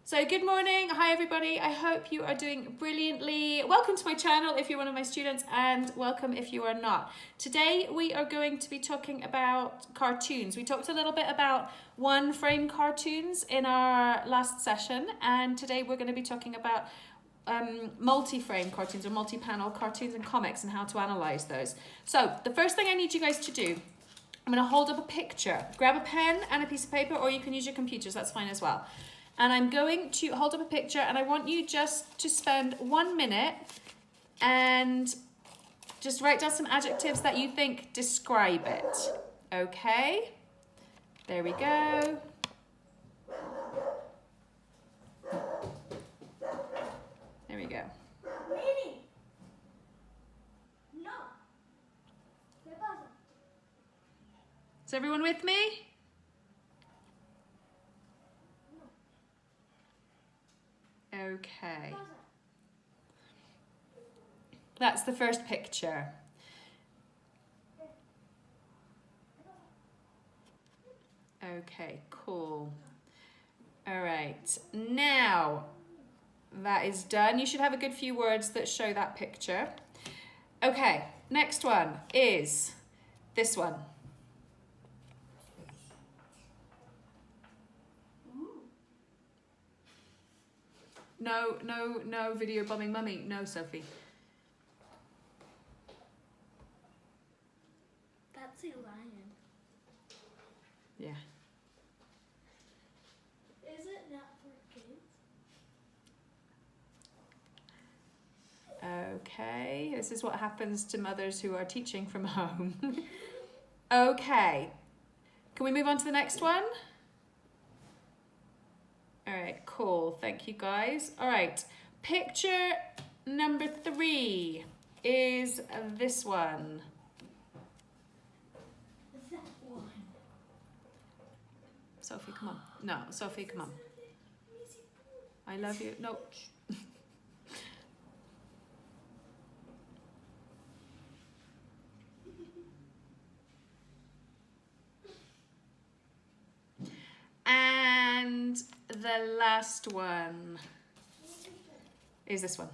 So good morning, hi everybody, I hope you are doing brilliantly. Welcome to my channel if you're one of my students, and welcome if you are not. Today we are going to be talking about cartoons. We talked a little bit about one frame cartoons in our last session, and today we're going to be talking about multi-frame cartoons or multi-panel cartoons and comics and how to analyze those. So the first thing I need you guys to do, I'm going to hold up a picture. Grab a pen and a piece of paper, or you can use your computers, that's fine as well. And I'm going to hold up a picture, and I want you just to spend 1 minute and just write down some adjectives that you think describe it. Okay? There we go. There we go. Is everyone with me? Okay. That's the first picture. Okay, cool. All right, now that is done. You should have a good few words that show that picture. Okay, next one is this one. No video bombing mummy. No, Sophie. That's a lion. Yeah. Is it not for kids? Okay, this is what happens to mothers who are teaching from home. Okay, can we move on to the next one? All right, cool, thank you guys. All right, picture number 3 is this one. That one. Sophie, come on. No, Sophie, come on. I love you. No. And the last one is this one.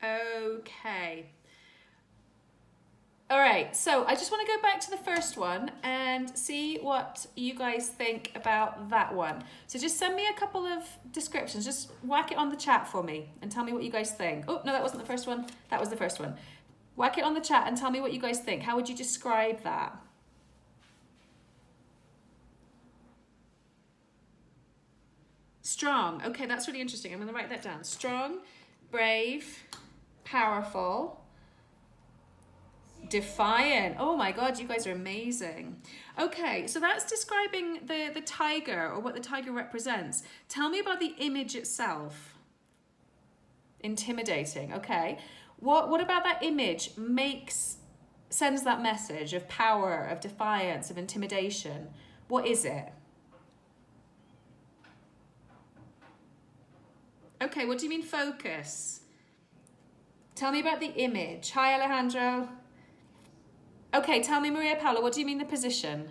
Okay. All right, so I just want to go back to the first one and see what you guys think about that one. So just send me a couple of descriptions. Just whack it on the chat for me and tell me what you guys think. Oh, no, that wasn't the first one. That was the first one. Whack it on the chat and tell me what you guys think. How would you describe that? Strong. Okay, that's really interesting. I'm going to write that down. Strong, brave, powerful, defiant. Oh my God, you guys are amazing. Okay, so that's describing the tiger, or what the tiger represents. Tell me about the image itself. Intimidating, okay. What about that image sends that message of power, of defiance, of intimidation? What is it? Okay, what do you mean focus? Tell me about the image. Hi, Alejandro. Okay, tell me, Maria Paula, what do you mean the position?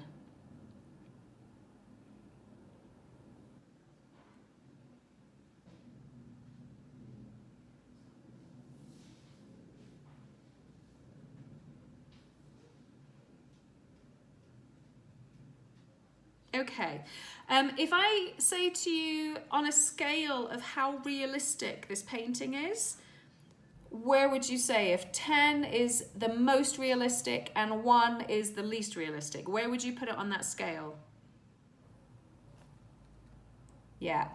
Okay, if I say to you on a scale of how realistic this painting is, where would you say, if 10 is the most realistic and 1 is the least realistic, where would you put it on that scale? Yeah.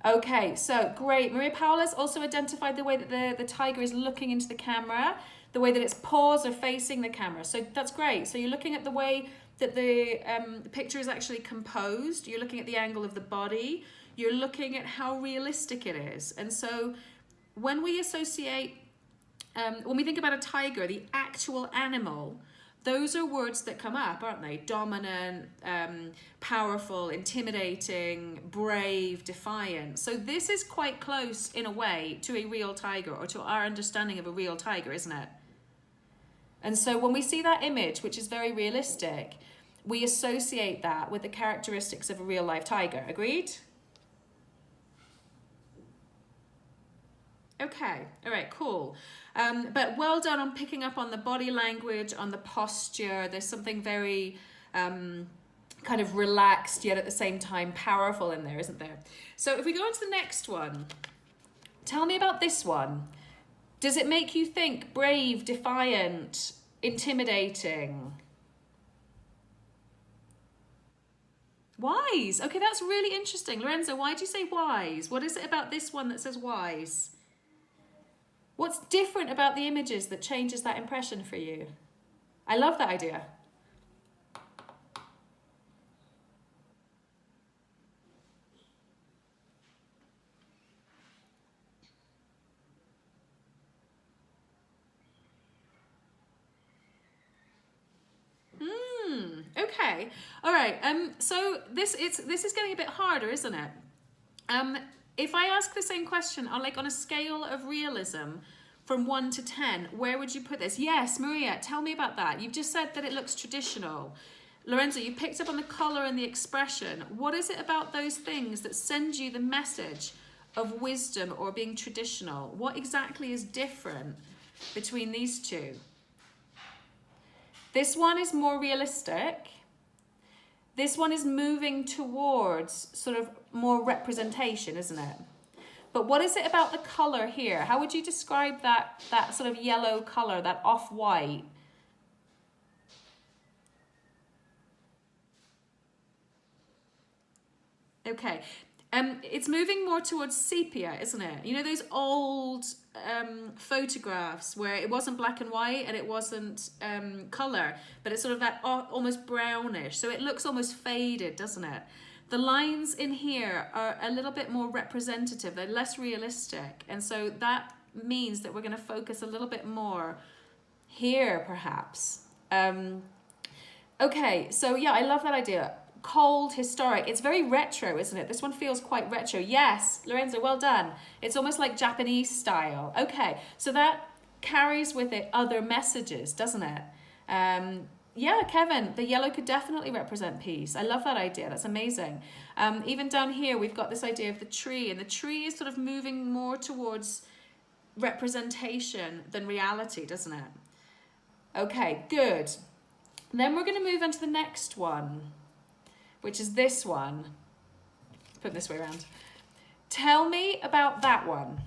Okay, so great. Maria Paula's also identified the way that the tiger is looking into the camera, the way that its paws are facing the camera. So that's great. So you're looking at the way that the picture is actually composed. You're looking at the angle of the body. You're looking at how realistic it is. And so when we associate, when we think about a tiger, the actual animal, those are words that come up, aren't they? Dominant, powerful, intimidating, brave, defiant. So this is quite close in a way to a real tiger, or to our understanding of a real tiger, isn't it? And so when we see that image, which is very realistic, we associate that with the characteristics of a real life tiger. Agreed? Okay, all right, cool. But well done on picking up on the body language, on the posture. There's something very kind of relaxed, yet at the same time powerful in there, isn't there? So if we go on to the next one, tell me about this one. Does it make you think brave, defiant, intimidating? Wise. Okay, that's really interesting. Lorenzo, why do you say wise? What is it about this one that says wise? What's different about the images that changes that impression for you? I love that idea. Okay. All right. So this is getting a bit harder, isn't it? If I ask the same question, on a scale of realism from 1 to 10, where would you put this? Yes, Maria, tell me about that. You've just said that it looks traditional. Lorenzo, you picked up on the colour and the expression. What is it about those things that send you the message of wisdom or being traditional? What exactly is different between these two? This one is more realistic. This one is moving towards sort of more representation, isn't it? But what is it about the colour here? How would you describe that sort of yellow colour, that off-white? Okay. It's moving more towards sepia, isn't it? You know those old photographs where it wasn't black and white and it wasn't colour, but it's sort of that almost brownish. So it looks almost faded, doesn't it? The lines in here are a little bit more representative. They're less realistic. And so that means that we're going to focus a little bit more here, perhaps. Okay, so yeah, I love that idea. Cold, historic. It's very retro, isn't it? This one feels quite retro. Yes, Lorenzo, well done. It's almost like Japanese style. Okay, so that carries with it other messages, doesn't it? Yeah, Kevin, the yellow could definitely represent peace. I love that idea. That's amazing. Even down here, we've got this idea of the tree, and the tree is sort of moving more towards representation than reality, doesn't it? Okay, good. Then we're going to move on to the next one, which is this one. Put it this way around. Tell me about that one.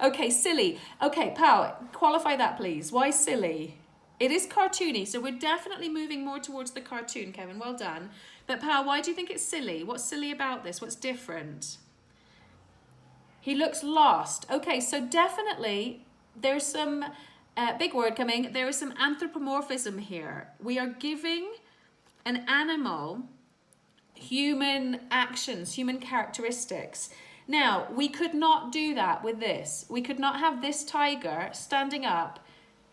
Okay, silly. Okay, Pao, qualify that please. Why silly? It is cartoony, so we're definitely moving more towards the cartoon, Kevin. Well done. But Pao, why do you think it's silly? What's silly about this? What's different? He looks lost. Okay, so definitely there's some, big word coming, there is some anthropomorphism here. We are giving an animal human actions, human characteristics. Now, we could not do that with this. We could not have this tiger standing up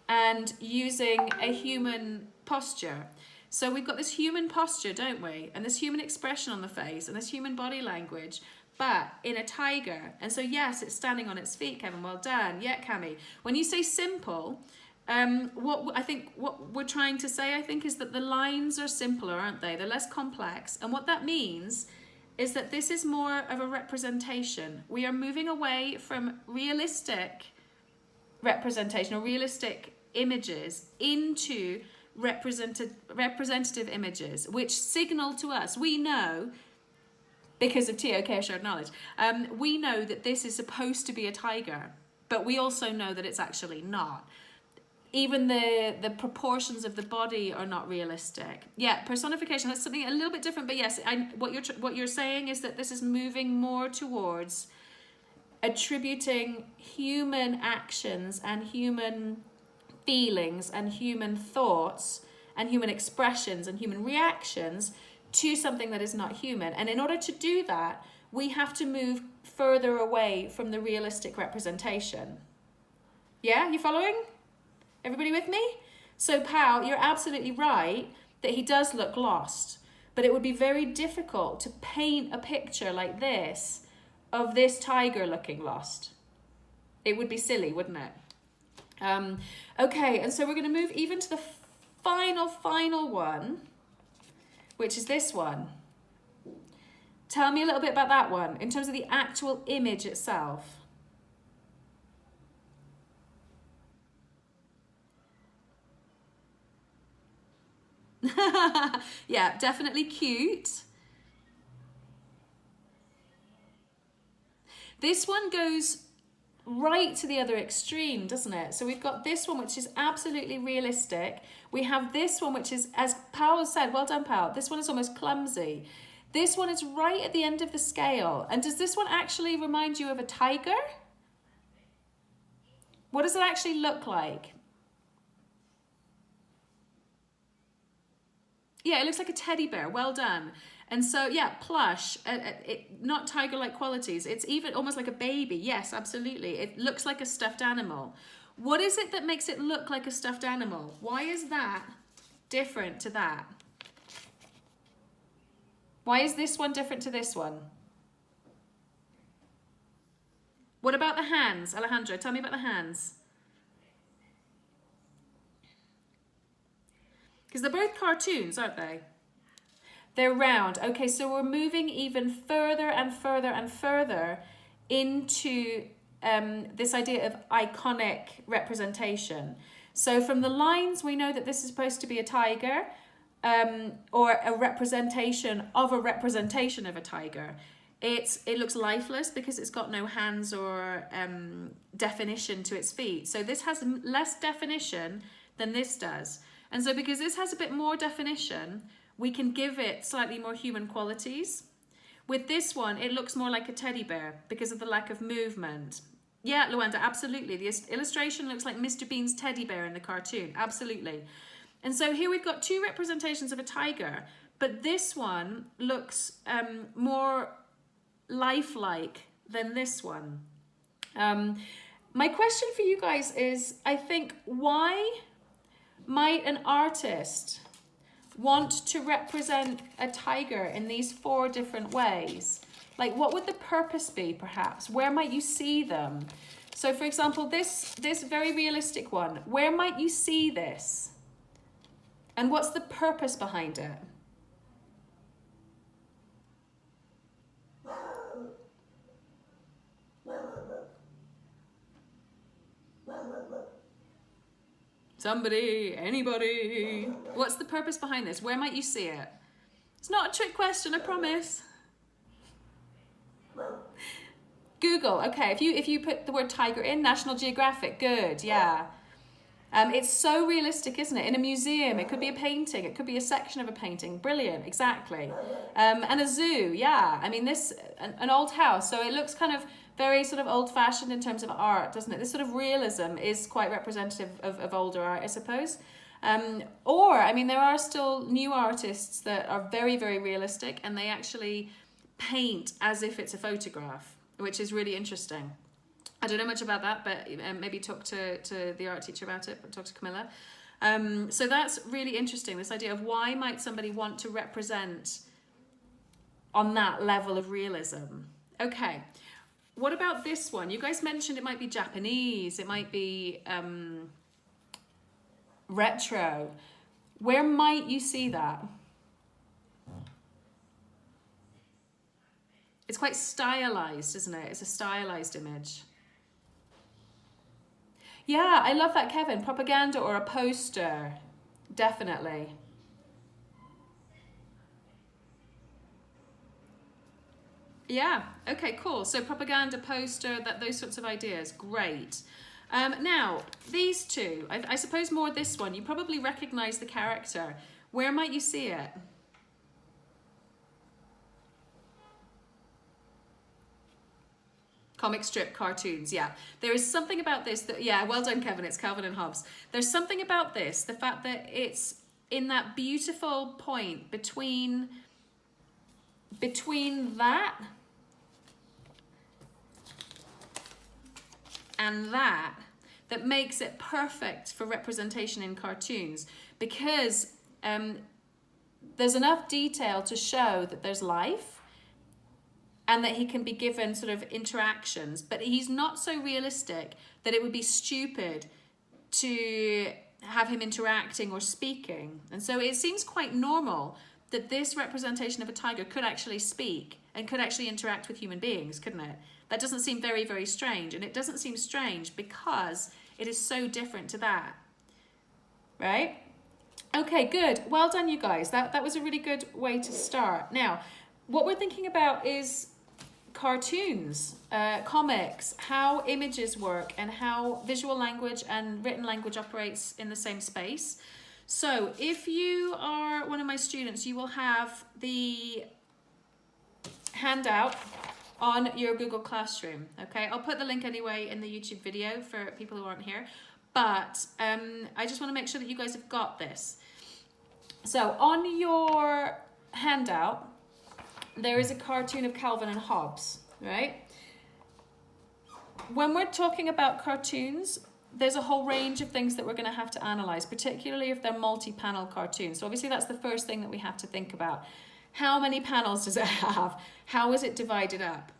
and using a human posture. So we've got this human posture, don't we? And this human expression on the face and this human body language, but in a tiger. And so yes, it's standing on its feet, Kevin, well done. Yeah, Cami. When you say simple, what we're trying to say, I think, is that the lines are simpler, aren't they? They're less complex. And what that means is that this is more of a representation. We are moving away from realistic representation or realistic images into representative images, which signal to us, we know, because of TOK shared knowledge, we know that this is supposed to be a tiger, but we also know that it's actually not. Even the proportions of the body are not realistic. Yeah, personification, that's something a little bit different, but yes, what you're saying is that this is moving more towards attributing human actions and human feelings and human thoughts and human expressions and human reactions to something that is not human. And in order to do that, we have to move further away from the realistic representation. Yeah, you following? Everybody with me? So Pal, you're absolutely right that he does look lost, but it would be very difficult to paint a picture like this of this tiger looking lost. It would be silly, wouldn't it? Okay, and so we're going to move even to the final one, which is this one. Tell me a little bit about that one in terms of the actual image itself. Yeah, definitely cute. This one goes right to the other extreme, doesn't it? So we've got this one, which is absolutely realistic. We have this one, which is, as Powell said, well done, Powell. This one is almost clumsy. This one is right at the end of the scale. And does this one actually remind you of a tiger? What does it actually look like? Yeah, it looks like a teddy bear. Well done. And so, yeah, plush, not tiger-like qualities. It's even almost like a baby. Yes, absolutely. It looks like a stuffed animal. What is it that makes it look like a stuffed animal? Why is that different to that? Why is this one different to this one? What about the hands? Alejandro, tell me about the hands. Because they're both cartoons, aren't they? They're round. Okay, so we're moving even further and further and further into this idea of iconic representation. So from the lines, we know that this is supposed to be a tiger, or a representation of a tiger. It looks lifeless because it's got no hands or definition to its feet. So this has less definition than this does. And so because this has a bit more definition, we can give it slightly more human qualities. With this one, it looks more like a teddy bear because of the lack of movement. Yeah, Luanda, absolutely. The illustration looks like Mr. Bean's teddy bear in the cartoon. Absolutely. And so here we've got two representations of a tiger, but this one looks more lifelike than this one. My question for you guys is, I think, why might an artist want to represent a tiger in these 4 different ways? Like, what would the purpose be, perhaps? Where might you see them? So, for example, this very realistic one, where might you see this? And what's the purpose behind it? Somebody, anybody. What's the purpose behind this? Where might you see it? It's not a trick question, I promise. Google, okay, if you put the word tiger in, National Geographic, good, yeah. It's so realistic, isn't it? In a museum, it could be a painting, it could be a section of a painting, brilliant, exactly. And a zoo, yeah, I mean an old house, so it looks kind of very sort of old-fashioned in terms of art, doesn't it? This sort of realism is quite representative of older art, I suppose. Or, I mean, there are still new artists that are very, very realistic, and they actually paint as if it's a photograph, which is really interesting. I don't know much about that, but maybe talk to the art teacher about it, talk to Camilla. So that's really interesting, this idea of why might somebody want to represent on that level of realism. Okay, what about this one? You guys mentioned it might be Japanese, it might be retro. Where might you see that? It's quite stylized, isn't it? It's a stylized image. Yeah, I love that, Kevin. Propaganda or a poster, definitely. Yeah, okay, cool. So propaganda, poster, those sorts of ideas, great. Now, these two, I suppose more this one, you probably recognize the character. Where might you see it? Comic strip cartoons, yeah. There is something about this that, yeah, well done, Kevin, it's Calvin and Hobbes. There's something about this, the fact that it's in that beautiful point between that and that makes it perfect for representation in cartoons, because there's enough detail to show that there's life and that he can be given sort of interactions, but he's not so realistic that it would be stupid to have him interacting or speaking. And so it seems quite normal that this representation of a tiger could actually speak and could actually interact with human beings, couldn't it? That doesn't seem very, very strange. And it doesn't seem strange because it is so different to that, right? Okay, good. Well done, you guys. That was a really good way to start. Now, what we're thinking about is cartoons, comics, how images work and how visual language and written language operates in the same space. So if you are one of my students, you will have the handout on your Google Classroom, okay? I'll put the link anyway in the YouTube video for people who aren't here, but I just want to make sure that you guys have got this. So on your handout, there is a cartoon of Calvin and Hobbes, right? When we're talking about cartoons, there's a whole range of things that we're going to have to analyze, particularly if they're multi-panel cartoons. So obviously that's the first thing that we have to think about. How many panels does it have? How is it divided up?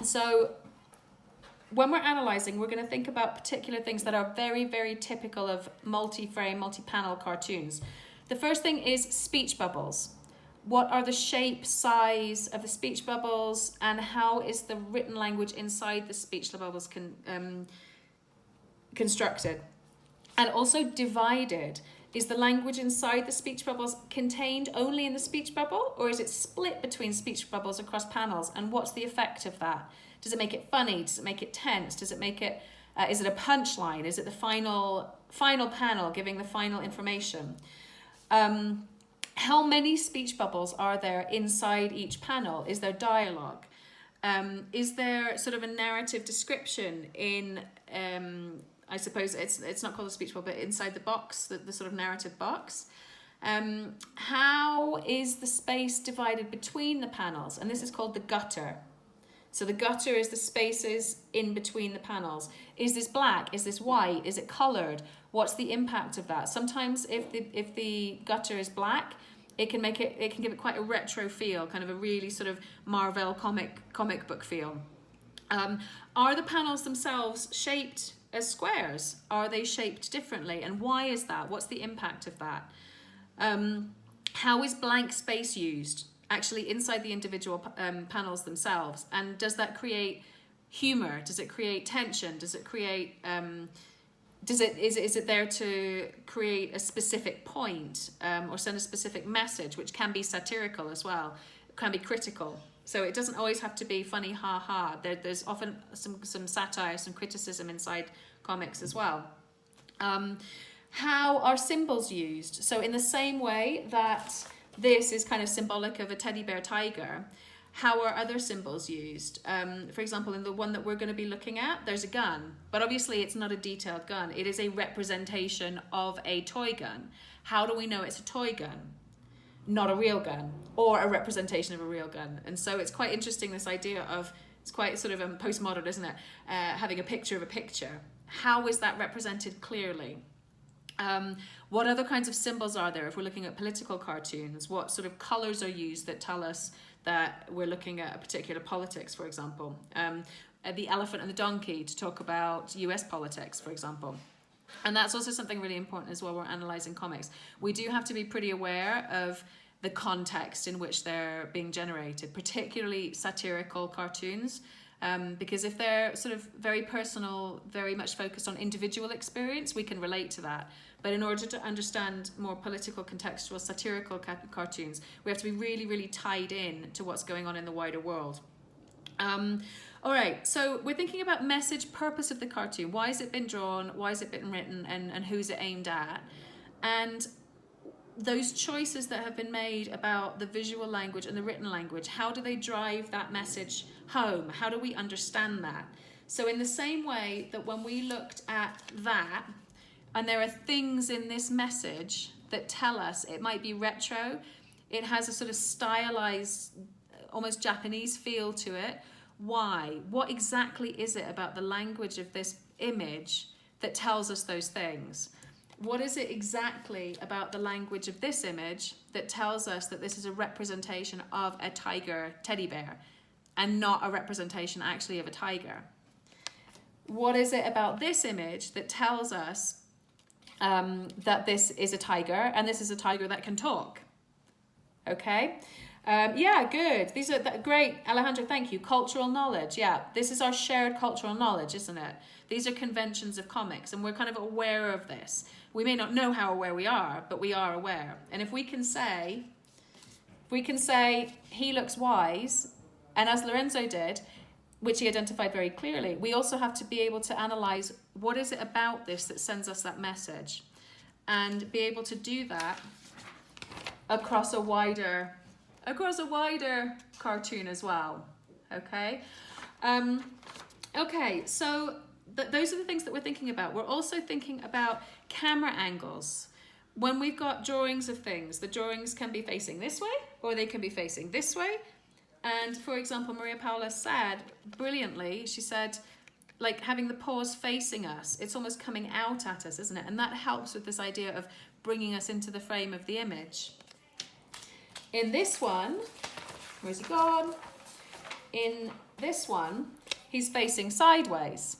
So when we're analyzing, we're going to think about particular things that are very, very typical of multi-frame, multi-panel cartoons. The first thing is speech bubbles. What are the shape, size of the speech bubbles, and how is the written language inside the speech bubbles constructed? And also divided. Is the language inside the speech bubbles contained only in the speech bubble, or is it split between speech bubbles across panels? And what's the effect of that? Does it make it funny? Does it make it tense? Does it make it, is it a punchline? Is it the final panel giving the final information? How many speech bubbles are there inside each panel? Is there dialogue? Is there sort of a narrative description in, I suppose it's not called a speech bubble, but inside the box, the sort of narrative box? How is the space divided between the panels? And this is called the gutter. So the gutter is the spaces in between the panels. Is this black? Is this white? Is it colored? What's the impact of that? Sometimes if the gutter is black, it can give it quite a retro feel, kind of a really sort of Marvel comic book feel. Are the panels themselves shaped as squares? Are they shaped differently? And why is that? What's the impact of that? How is blank space used actually inside the individual panels themselves? And does that create humor? Does it create tension? Does it create is it there to create a specific point or send a specific message, which can be satirical as well, can be critical? So it doesn't always have to be funny, ha ha. There's often some satire, some criticism inside comics as well. How are symbols used? So in the same way that this is kind of symbolic of a teddy bear tiger, how are other symbols used? For example, in the one that we're going to be looking at, there's a gun, but obviously it's not a detailed gun. It is a representation of a toy gun. How do we know it's a toy gun? Not a real gun, or a representation of a real gun. And so it's quite interesting, this idea of, it's quite sort of postmodern, isn't it? Having a picture of a picture. How is that represented clearly? What other kinds of symbols are there? If we're looking at political cartoons, what sort of colors are used that tell us that we're looking at a particular politics, for example? The elephant and the donkey to talk about US politics, for example. And that's also something really important as well. We're analysing comics. We do have to be pretty aware of the context in which they're being generated, particularly satirical cartoons, because if they're sort of very personal, very much focused on individual experience, we can relate to that. But in order to understand more political, contextual, satirical cartoons, we have to be really, really tied in to what's going on in the wider world. All right, so we're thinking about message, purpose of the cartoon. Why has it been drawn? Why has it been written? And who's it aimed at? And those choices that have been made about the visual language and the written language, how do they drive that message home? How do we understand that? So in the same way that when we looked at that, and there are things in this message that tell us it might be retro, it has a sort of stylized, almost Japanese feel to it, Why? What exactly is it about the language of this image that tells us those things? What is it exactly about the language of this image that tells us that this is a representation of a tiger teddy bear and not a representation actually of a tiger? What is it about this image that tells us that this is a tiger and this is a tiger that can talk? Okay. Yeah, good. These are great, Alejandro. Thank you. Cultural knowledge. Yeah, this is our shared cultural knowledge, isn't it? These are conventions of comics, and we're kind of aware of this. We may not know how aware we are, but we are aware. And if we can say, he looks wise, and as Lorenzo did, which he identified very clearly, we also have to be able to analyze what is it about this that sends us that message, and be able to do that across a wider cartoon as well. Okay. Okay, so those are the things that we're thinking about. We're also thinking about camera angles. When we've got drawings of things, the drawings can be facing this way or they can be facing this way. And for example, Maria Paula said brilliantly, she said, like having the paws facing us, it's almost coming out at us, isn't it? And that helps with this idea of bringing us into the frame of the image. In this one, where's he gone? In this one, he's facing sideways,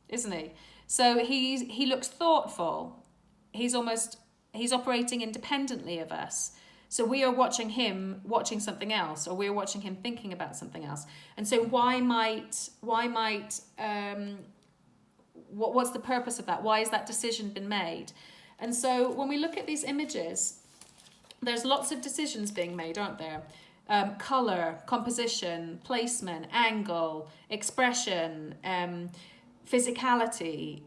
isn't he? So he looks thoughtful. He's operating independently of us. So we are watching him watching something else, or we're watching him thinking about something else. And so what's the purpose of that? Why has that decision been made? And so when we look at these images, there's lots of decisions being made, aren't there? Color, composition, placement, angle, expression, physicality,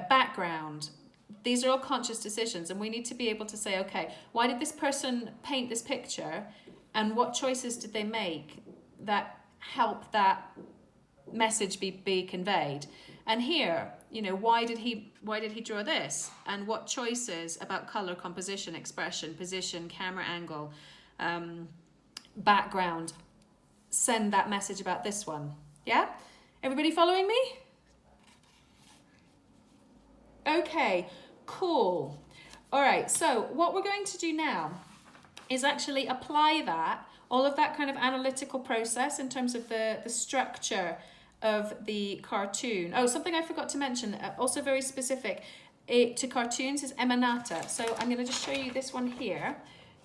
background. These are all conscious decisions, and we need to be able to say, okay, why did this person paint this picture, and what choices did they make that help that message be conveyed? And here, you know, why did he draw this, and what choices about color, composition, expression, position, camera angle, background send that message about this one? Yeah, everybody following me? Okay, cool. All right, so what we're going to do now is actually apply all of that kind of analytical process in terms of the structure of the cartoon. Oh, something I forgot to mention, also very specific to cartoons, is emanata. So I'm going to just show you this one here.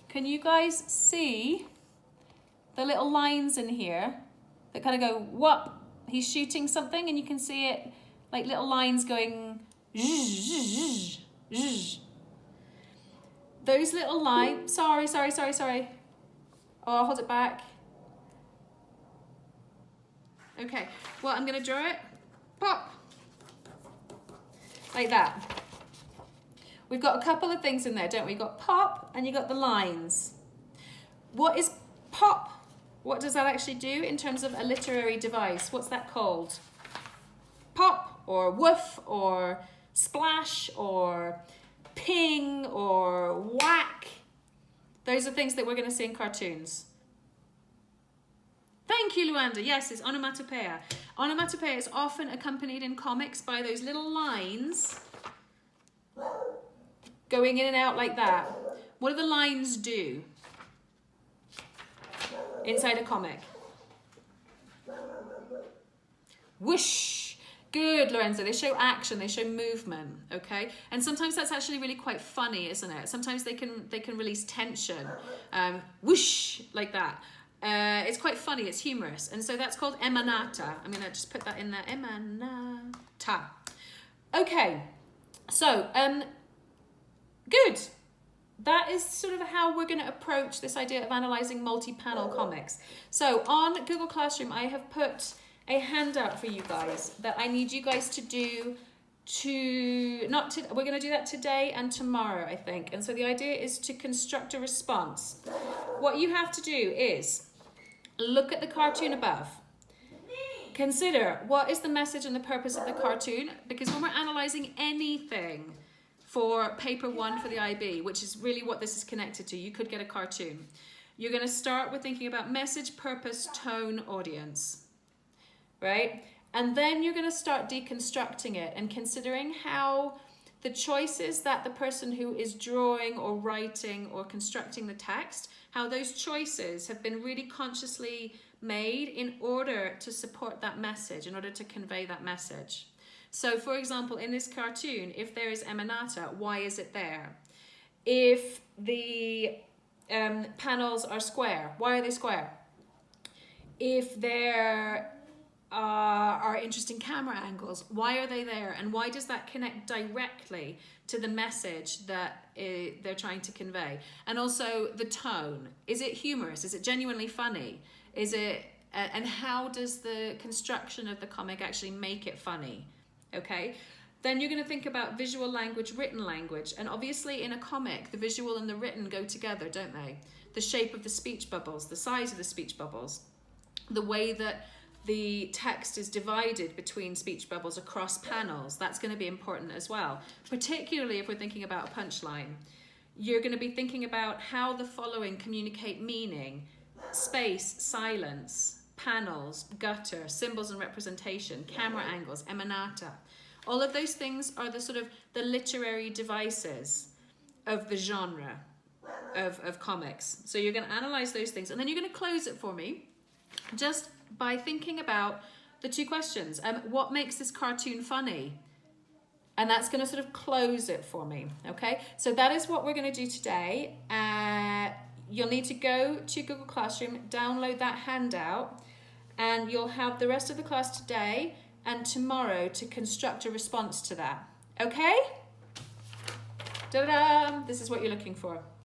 Can you guys see the little lines in here that kind of go, whoop, he's shooting something, and you can see it like little lines going, zzz, zzz. Those little lines, sorry. Oh, I'll hold it back. Okay, well, I'm going to draw it. Pop. Like that. We've got a couple of things in there, don't we? You've got pop and you've got the lines. What is pop? What does that actually do in terms of a literary device? What's that called? Pop or woof or splash or ping or whack. Those are things that we're going to see in cartoons. Thank you, Luanda. Yes, it's onomatopoeia. Onomatopoeia is often accompanied in comics by those little lines going in and out like that. What do the lines do inside a comic? Whoosh. Good, Lorenzo. They show action, they show movement, okay? And sometimes that's actually really quite funny, isn't it? Sometimes they can release tension. Whoosh, like that. It's quite funny, it's humorous. And so that's called emanata. I'm going to just put that in there. Emanata. Okay, so, good. That is sort of how we're going to approach this idea of analysing multi-panel comics. So on Google Classroom, I have put a handout for you guys that I need you guys to do we're going to do that today and tomorrow, I think. And so the idea is to construct a response. What you have to do is look at the cartoon above. Consider what is the message and the purpose of the cartoon, because when we're analysing anything for paper 1 for the IB, which is really what this is connected to, you could get a cartoon. You're going to start with thinking about message, purpose, tone, audience. right? And then you're going to start deconstructing it and considering how the choices that the person who is drawing or writing or constructing the text, how those choices have been really consciously made in order to support that message, in order to convey that message. So for example, in this cartoon, if there is emanata, why is it there? If the panels are square, why are they square? If there are interesting camera angles, why are they there? And why does that connect directly to the message that they're trying to convey? And also the tone. Is it humorous? Is it genuinely funny? Is it, and how does the construction of the comic actually make it funny? Okay. Then you're going to think about visual language, written language. And obviously in a comic, the visual and the written go together, don't they? The shape of the speech bubbles, the size of the speech bubbles, the way that the text is divided between speech bubbles across panels, that's going to be important as well. Particularly if we're thinking about a punchline. You're going to be thinking about how the following communicate meaning, space, silence, panels, gutter, symbols and representation, camera angles, emanata. All of those things are the sort of the literary devices of the genre of comics. So you're going to analyze those things and then you're going to close it for me just by thinking about the two questions. What makes this cartoon funny? And that's going to sort of close it for me, okay? So that is what we're going to do today. You'll need to go to Google Classroom, download that handout, and you'll have the rest of the class today and tomorrow to construct a response to that, okay? Ta-da! This is what you're looking for.